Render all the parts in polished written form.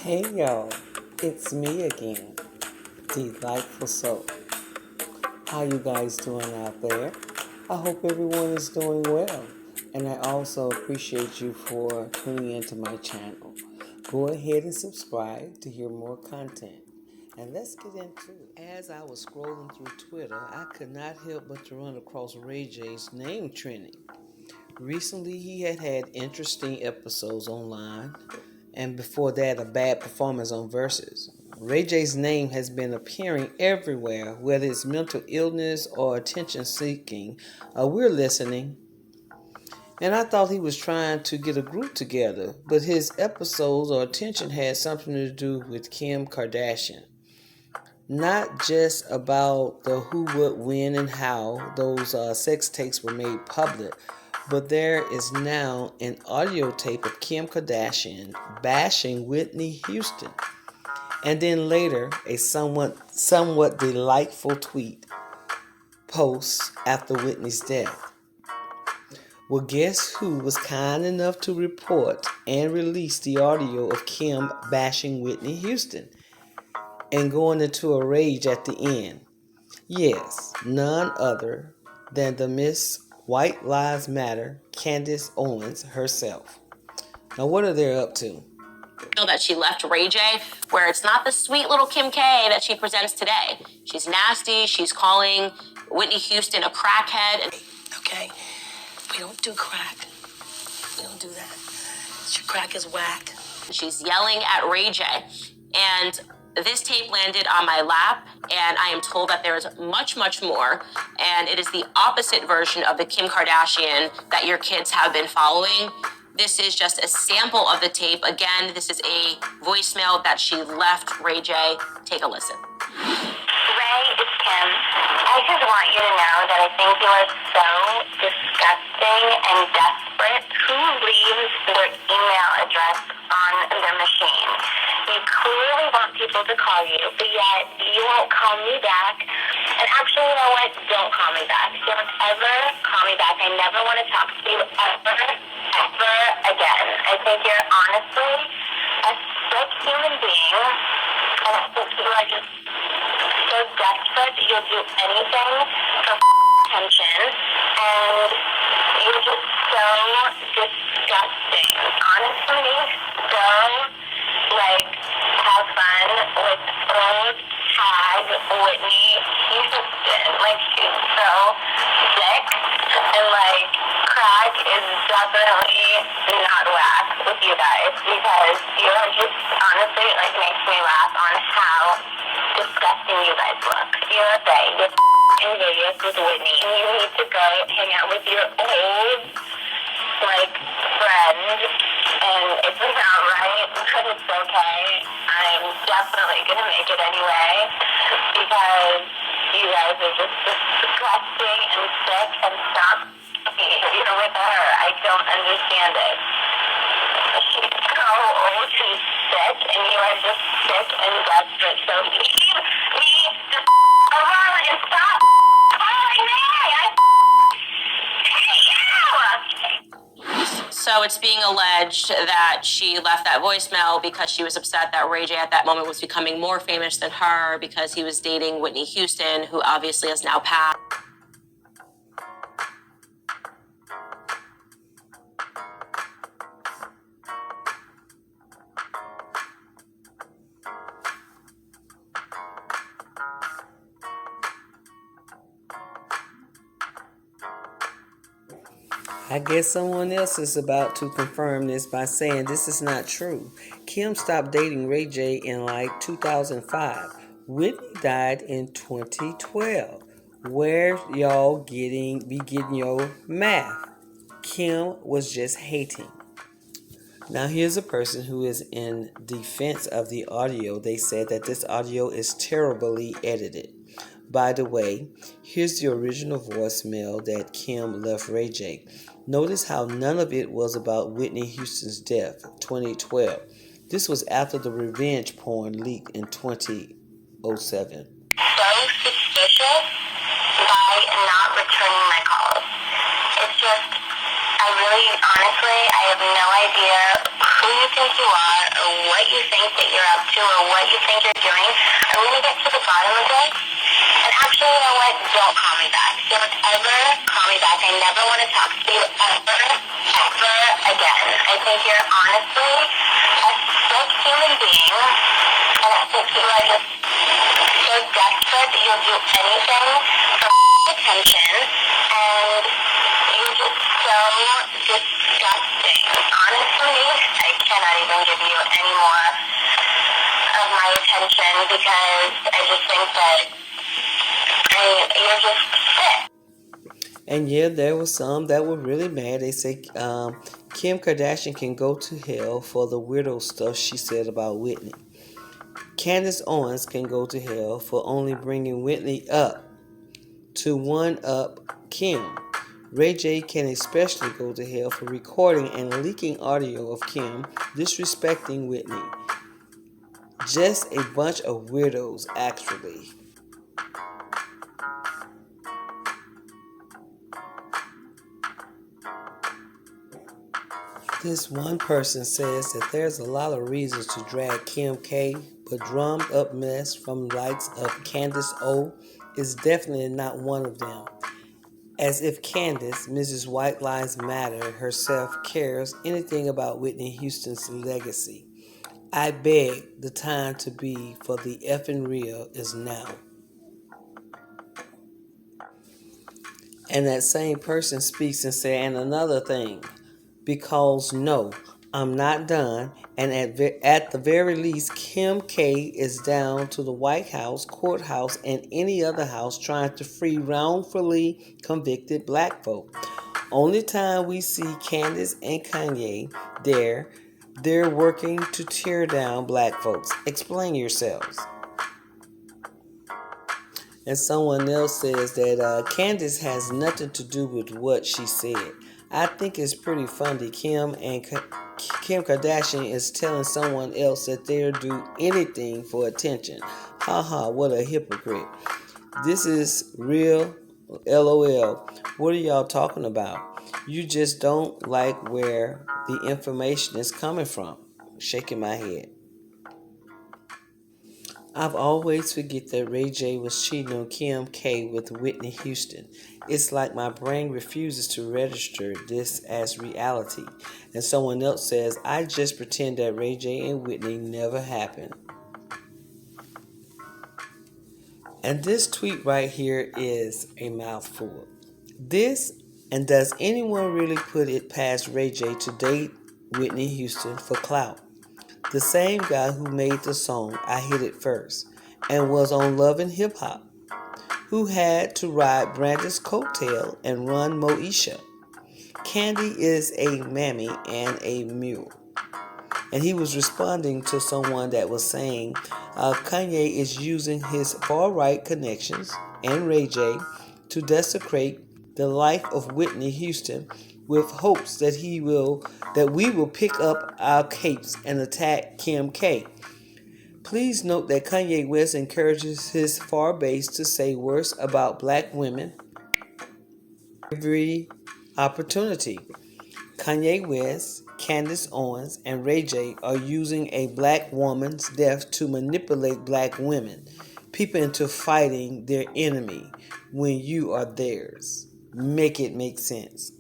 Hey y'all, it's me again, Delightful Soul. How you guys doing out there? I hope everyone is doing well, and I also appreciate you for tuning into my channel. Go ahead and subscribe to hear more content, and let's get into it. As I was scrolling through Twitter, I could not help but to run across Ray J's name trending. Recently, he had interesting episodes online, and before that, a bad performance on Versus. Ray J's name has been appearing everywhere, whether it's mental illness or attention seeking. We're listening. And I thought he was trying to get a group together, but his episodes or attention had something to do with Kim Kardashian. Not just about the who, what, when, and how those sex tapes were made public, but there is now an audio tape of Kim Kardashian bashing Whitney Houston. And then later, a somewhat delightful tweet post after Whitney's death. Well, guess who was kind enough to report and release the audio of Kim bashing Whitney Houston and going into a rage at the end? Yes, none other than the Miss White Lives Matter, Candace Owens herself. Now, what are they up to? That she left Ray J, where it's not the sweet little Kim K that she presents today. She's nasty. She's calling Whitney Houston a crackhead. Okay, we don't do crack. We don't do that. Your crack is whack. She's yelling at Ray J. And this tape landed on my lap, and I am told that there is much, much more. And it is the opposite version of the Kim Kardashian that your kids have been following. This is just a sample of the tape. Again, this is a voicemail that she left Ray J. Take a listen. Ray, it's Kim. I just want you to know that I think you are so disgusting and desperate. Who leaves their email address on their machine? You clearly want people to call you, but yet you won't call me back. And actually, you know what? Don't call me back. Don't ever call me back. I never want to talk to you ever again. I think you're honestly a sick human being, and I think you are just so desperate that you'll do anything for attention, and you're just so disgusting. Honestly, go, have fun with old tag Whitney Houston. She's so sick, and, crack is definitely not whack with you guys, because you are just, honestly, makes me laugh on how disgusting you guys look. You're in Vegas with Whitney, and you need to go hang out with your old, friend, and it's not right, but it's okay. I'm definitely gonna make it anyway, because you guys are just disgusting and sick, and stop you're with her. I don't understand it. She's so old, she's sick, and you are just sick and desperate, so leave me the alone and stop calling me. So it's being alleged that she left that voicemail because she was upset that Ray J at that moment was becoming more famous than her because he was dating Whitney Houston, who obviously has now passed. I guess someone else is about to confirm this by saying this is not true. Kim stopped dating Ray J in 2005. Whitney died in 2012. Where y'all getting your math? Kim was just hating. Now here's a person who is in defense of the audio. They said that this audio is terribly edited. By the way, here's the original voicemail that Kim left Ray J. Notice how none of it was about Whitney Houston's death, 2012. This was after the revenge porn leaked in 2007. So suspicious by not returning my calls. It's just, honestly, I have no idea who you think you are or what what you think that you're up to or what you think you're doing, are we going to get to the bottom of it? And actually, you know what? Don't call me back. Don't ever call me back. I never want to talk to you ever, ever again. I think you're honestly a sick human being, and I think you are just so desperate that you'll do anything for attention, and you're just so disgusting. Honestly, I cannot even give you any more of my attention because I just think that you're just sick. And yeah, there were some that were really mad. They say Kim Kardashian can go to hell for the weirdo stuff she said about Whitney. Candace Owens can go to hell for only bringing Whitney up to one-up Kim. Ray J can especially go to hell for recording and leaking audio of Kim disrespecting Whitney. Just a bunch of weirdos, actually. This one person says that there's a lot of reasons to drag Kim K, but drummed up mess from likes of Candace O is definitely not one of them. As if Candace, Mrs. White Lives Matter herself, cares anything about Whitney Houston's legacy. I beg the time to be for the effing real is now. And that same person speaks and says, and another thing, because no, I'm not done, and at the very least, Kim K is down to the White House, courthouse, and any other house trying to free wrongfully convicted black folk. Only time we see Candace and Kanye they're working to tear down black folks. Explain yourselves. And someone else says that Candace has nothing to do with what she said. I think it's pretty funny. Kim Kardashian is telling someone else that they'll do anything for attention. Haha, what a hypocrite. This is real LOL. What are y'all talking about? You just don't like where the information is coming from. Shaking my head. I've always forget that Ray J was cheating on Kim K with Whitney Houston. It's like my brain refuses to register this as reality. And someone else says, I just pretend that Ray J and Whitney never happened. And this tweet right here is a mouthful. This, and does anyone really put it past Ray J to date Whitney Houston for clout? The same guy who made the song I Hit It First and was on Love and Hip Hop, who had to ride Brandon's coattail and run Moesha. Candy is a mammy and a mule. And he was responding to someone that was saying Kanye is using his far-right connections and Ray J to desecrate the life of Whitney Houston with hopes that we will pick up our capes and attack Kim K. Please note that Kanye West encourages his far base to say worse about black women every opportunity. Kanye West, Candace Owens, and Ray J are using a black woman's death to manipulate black women, people into fighting their enemy when you are theirs. Make it make sense.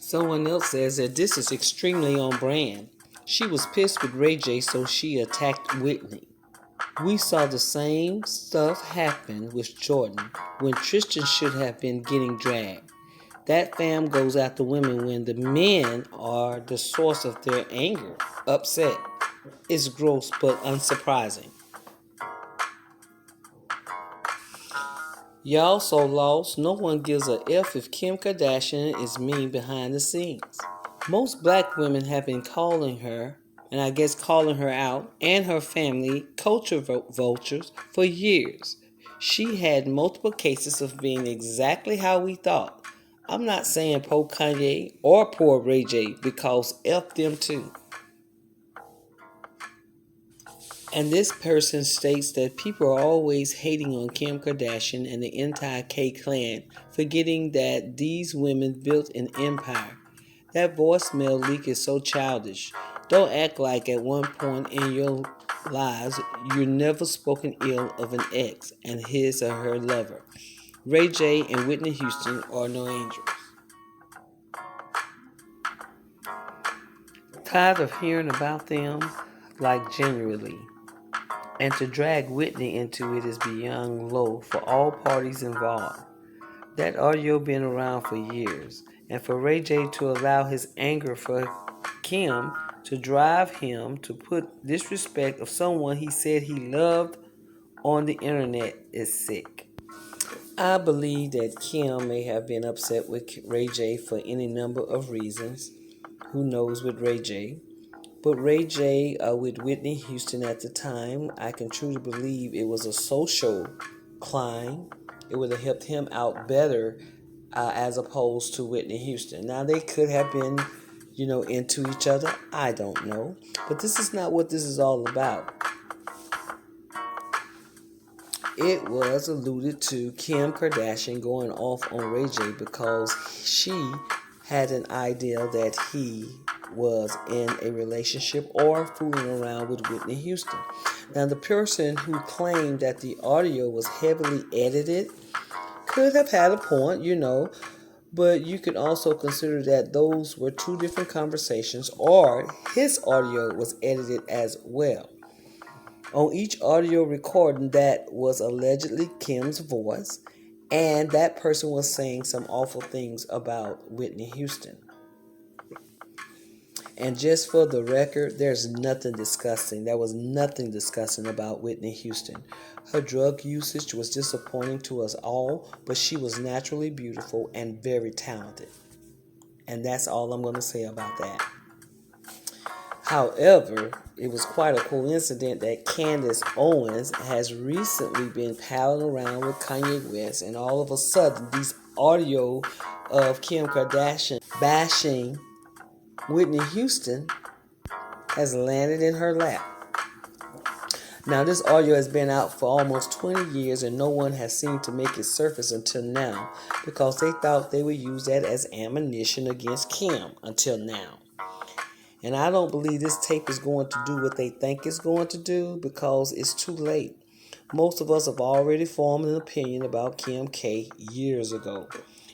Someone else says that this is extremely on brand. She was pissed with Ray J, so she attacked Whitney. We saw the same stuff happen with Jordan when Tristan should have been getting dragged. That fam goes after women when the men are the source of their anger, upset. It's gross but unsurprising. Y'all so lost, no one gives a F if Kim Kardashian is mean behind the scenes. Most black women have been calling her, and I guess calling her out, and her family, culture vultures for years. She had multiple cases of being exactly how we thought. I'm not saying poor Kanye or poor Ray J because F them too. And this person states that people are always hating on Kim Kardashian and the entire K clan, forgetting that these women built an empire. That voicemail leak is so childish. Don't act like at one point in your lives you never spoken ill of an ex and his or her lover. Ray J and Whitney Houston are no angels. Tired of hearing about them, like genuinely. And to drag Whitney into it is beyond low for all parties involved. That audio been around for years, and for Ray J to allow his anger for Kim to drive him to put disrespect of someone he said he loved on the internet is sick. I believe that Kim may have been upset with Ray J for any number of reasons. Who knows with Ray J? But Ray J with Whitney Houston at the time, I can truly believe it was a social climb. It would have helped him out better as opposed to Whitney Houston. Now they could have been, into each other. I don't know. But this is not what this is all about. It was alluded to Kim Kardashian going off on Ray J because she had an idea that he was in a relationship or fooling around with Whitney Houston. Now, the person who claimed that the audio was heavily edited could have had a point, but you could also consider that those were two different conversations, or his audio was edited as well. On each audio recording, that was allegedly Kim's voice, and that person was saying some awful things about Whitney Houston. And just for the record, there's nothing disgusting. There was nothing disgusting about Whitney Houston. Her drug usage was disappointing to us all, but she was naturally beautiful and very talented. And that's all I'm going to say about that. However, it was quite a coincidence that Candace Owens has recently been palling around with Kanye West, and all of a sudden, these audio of Kim Kardashian bashing Whitney Houston has landed in her lap. Now, this audio has been out for almost 20 years and no one has seemed to make it surface until now because they thought they would use that as ammunition against Kim until now. And I don't believe this tape is going to do what they think it's going to do because it's too late. Most of us have already formed an opinion about Kim K years ago.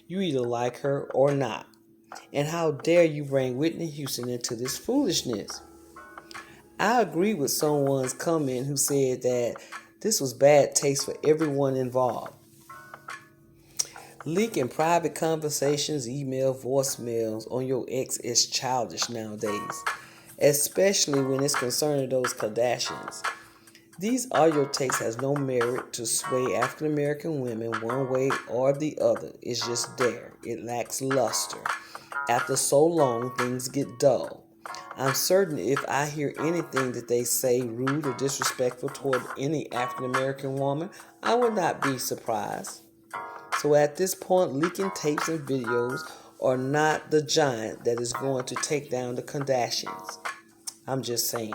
You either like her or not. And how dare you bring Whitney Houston into this foolishness? I agree with someone's comment who said that this was bad taste for everyone involved. Leaking private conversations, email, voicemails on your ex is childish nowadays, especially when it's concerning those Kardashians. These audio tapes has no merit to sway African American women one way or the other. It's just there. It lacks luster. After so long, things get dull. I'm certain if I hear anything that they say rude or disrespectful toward any African American woman, I would not be surprised. So at this point, leaking tapes and videos are not the giant that is going to take down the Kardashians. I'm just saying.